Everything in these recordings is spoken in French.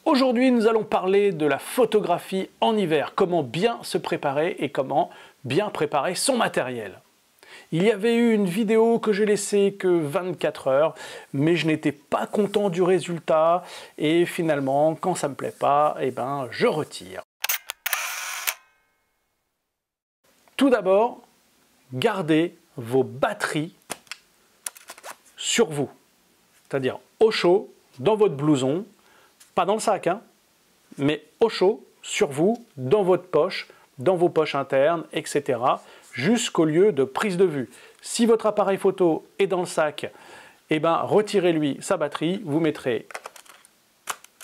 Aujourd'hui, nous allons parler de la photographie en hiver, comment bien se préparer et comment bien préparer son matériel. Il y avait eu une vidéo que j'ai laissée que 24 heures, mais je n'étais pas content du résultat et finalement, quand ça ne me plaît pas, je retire. Tout d'abord, gardez vos batteries sur vous, c'est-à-dire au chaud, dans votre blouson, pas dans le sac, mais au chaud, sur vous, dans votre poche, dans vos poches internes, etc., jusqu'au lieu de prise de vue. Si votre appareil photo est dans le sac, retirez-lui sa batterie, vous mettrez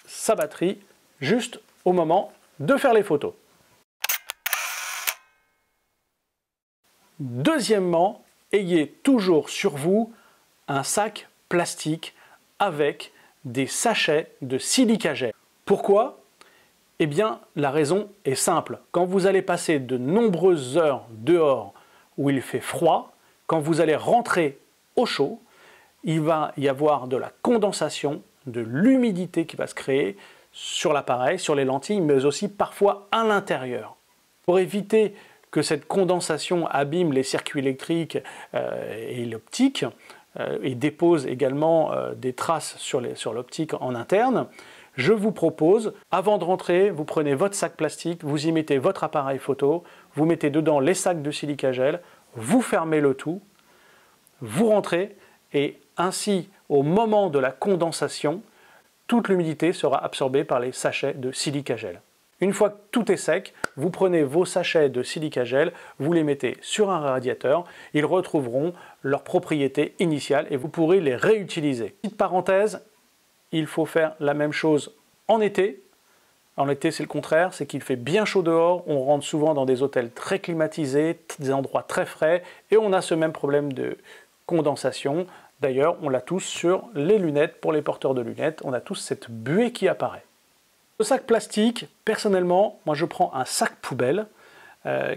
sa batterie juste au moment de faire les photos. Deuxièmement, ayez toujours sur vous un sac plastique avec des sachets de silicagel. Pourquoi ? Eh bien, la raison est simple. Quand vous allez passer de nombreuses heures dehors où il fait froid, quand vous allez rentrer au chaud, il va y avoir de la condensation, de l'humidité qui va se créer sur l'appareil, sur les lentilles, mais aussi parfois à l'intérieur. Pour éviter que cette condensation abîme les circuits électriques et l'optique, et dépose également des traces sur l'optique en interne, je vous propose, avant de rentrer, vous prenez votre sac plastique, vous y mettez votre appareil photo, vous mettez dedans les sacs de silicagel, vous fermez le tout, vous rentrez et ainsi, au moment de la condensation, toute l'humidité sera absorbée par les sachets de silicagel. Une fois que tout est sec, vous prenez vos sachets de silicagel, vous les mettez sur un radiateur, ils retrouveront leur propriété initiale et vous pourrez les réutiliser. Petite parenthèse, il faut faire la même chose en été. En été, c'est le contraire, c'est qu'il fait bien chaud dehors, on rentre souvent dans des hôtels très climatisés, des endroits très frais, et on a ce même problème de condensation. D'ailleurs, on l'a tous sur les lunettes, pour les porteurs de lunettes, on a tous cette buée qui apparaît. Le sac plastique, personnellement, moi je prends un sac poubelle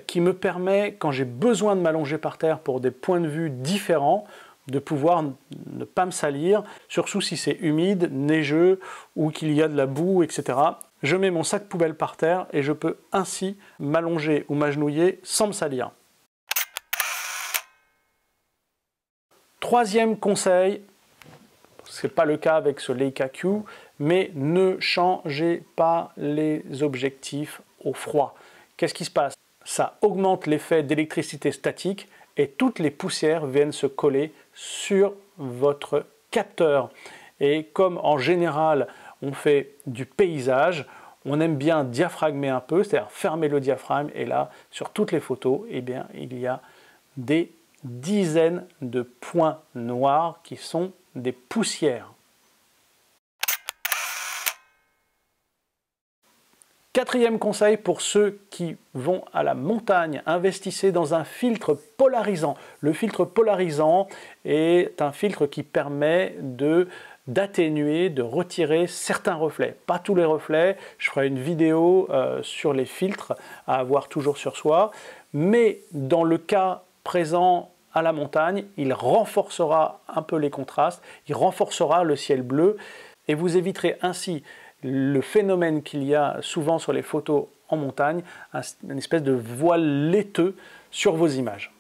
qui me permet, quand j'ai besoin de m'allonger par terre pour des points de vue différents, de pouvoir ne pas me salir, surtout si c'est humide, neigeux ou qu'il y a de la boue, etc. Je mets mon sac poubelle par terre et je peux ainsi m'allonger ou m'agenouiller sans me salir. Troisième conseil, ce n'est pas le cas avec ce Leica Q, mais ne changez pas les objectifs au froid. Qu'est-ce qui se passe? Ça augmente l'effet d'électricité statique et toutes les poussières viennent se coller sur votre capteur. Et comme en général on fait du paysage, on aime bien diaphragmer un peu, c'est-à-dire fermer le diaphragme, et là sur toutes les photos, il y a des dizaines de points noirs qui sont des poussières. Quatrième conseil pour ceux qui vont à la montagne, investissez dans un filtre polarisant. Le filtre polarisant est un filtre qui permet d'atténuer, de retirer certains reflets. Pas tous les reflets, je ferai une vidéo sur les filtres à avoir toujours sur soi, mais dans le cas présent à la montagne, il renforcera un peu les contrastes, il renforcera le ciel bleu et vous éviterez ainsi le phénomène qu'il y a souvent sur les photos en montagne, une espèce de voile laiteux sur vos images.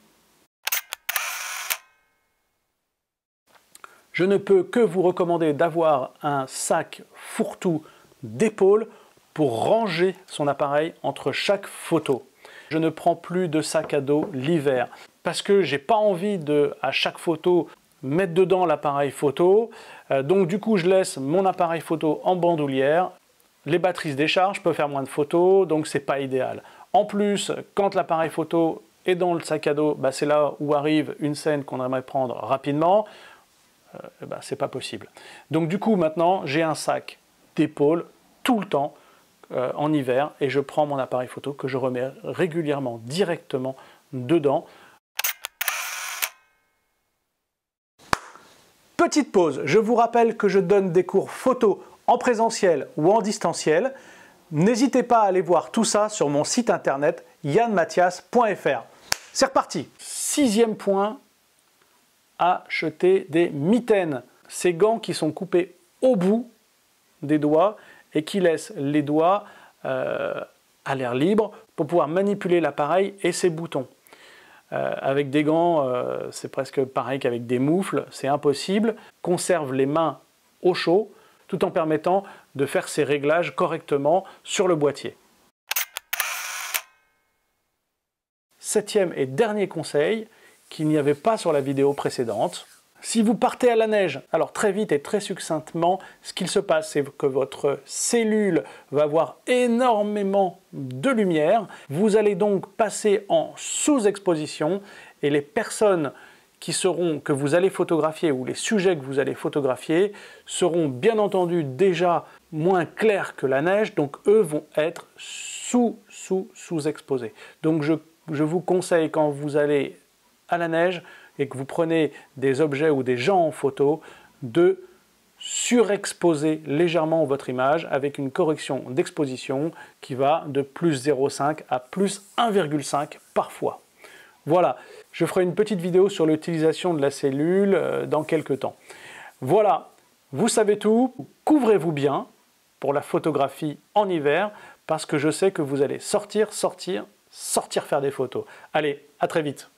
Je ne peux que vous recommander d'avoir un sac fourre-tout d'épaule pour ranger son appareil entre chaque photo. Je ne prends plus de sac à dos l'hiver parce que j'ai pas envie de, à chaque photo, mettre dedans l'appareil photo. Donc du coup, je laisse mon appareil photo en bandoulière. Les batteries se déchargent, je peux faire moins de photos, donc c'est pas idéal. En plus, quand l'appareil photo est dans le sac à dos, c'est là où arrive une scène qu'on aimerait prendre rapidement. C'est pas possible. Donc du coup, maintenant, j'ai un sac d'épaule tout le temps en hiver et je prends mon appareil photo que je remets régulièrement directement dedans. Petite pause, je vous rappelle que je donne des cours photo en présentiel ou en distanciel. N'hésitez pas à aller voir tout ça sur mon site internet yanmathias.fr. C'est reparti. Sixième point, acheter des mitaines. Ces gants qui sont coupés au bout des doigts et qui laisse les doigts à l'air libre pour pouvoir manipuler l'appareil et ses boutons. Avec des gants, c'est presque pareil qu'avec des moufles, c'est impossible. Conserve les mains au chaud tout en permettant de faire ces réglages correctement sur le boîtier. Septième et dernier conseil qu'il n'y avait pas sur la vidéo précédente. Si vous partez à la neige, alors très vite et très succinctement, ce qu'il se passe, c'est que votre cellule va avoir énormément de lumière. Vous allez donc passer en sous-exposition et les personnes que vous allez photographier ou les sujets que vous allez photographier seront bien entendu déjà moins clairs que la neige, donc eux vont être sous-exposés. Donc je vous conseille, quand vous allez à la neige et que vous prenez des objets ou des gens en photo, de surexposer légèrement votre image avec une correction d'exposition qui va de plus 0,5 à plus 1,5 parfois. Voilà, je ferai une petite vidéo sur l'utilisation de la cellule dans quelques temps. Voilà, vous savez tout, couvrez-vous bien pour la photographie en hiver parce que je sais que vous allez sortir faire des photos. Allez, à très vite.